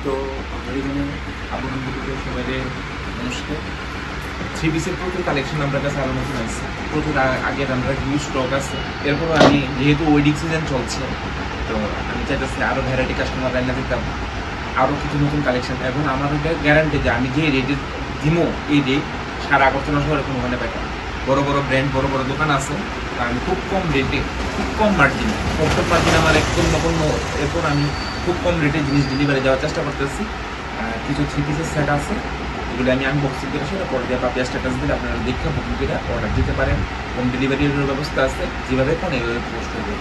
তো আমার এখানে আবহাওয়া সবাই নমস্কার। থ্রি পিসের প্রচুর কালেকশন আমরা কাছে আরো নতুন আছে, প্রচুর আগের আমরা হিউজ স্টক আছে। এরপর আমি যেহেতু ওয়েডিং সিজন চলছে, তো আমি চাইতেছি আরো ভ্যারাইটি কাস্টমার রান্না দিতাম, আরও কিছু নতুন কালেকশন। এখন আমার গ্যারান্টি যে আমি যে রেটে দিমো এই রেট সারা আকর্ষণা শহরে কোনো ওখানে পাই না। বড় বড় ব্র্যান্ড, বড় বড় দোকান আছে, আমি খুব কম রেটে, খুব কম মার্জিন, কম মার্জিন আমার একদম নগণ্য। এরপর আমি খুব কম রেটে জিনিস ডেলিভারি দেওয়ার চেষ্টা করতেছি। কিছু থ্রি পিসের সেট আছে, এগুলো আমি আনবক্সিং করে সেটা পরে দিয়ে পাপিয়া স্ট্যাটাস দিলে আপনারা দেখে বুকিং করে অর্ডার দিতে পারেন। হোম ডেলিভারির ব্যবস্থা আছে, যেভাবে কোন এভাবে পোস্ট করবে।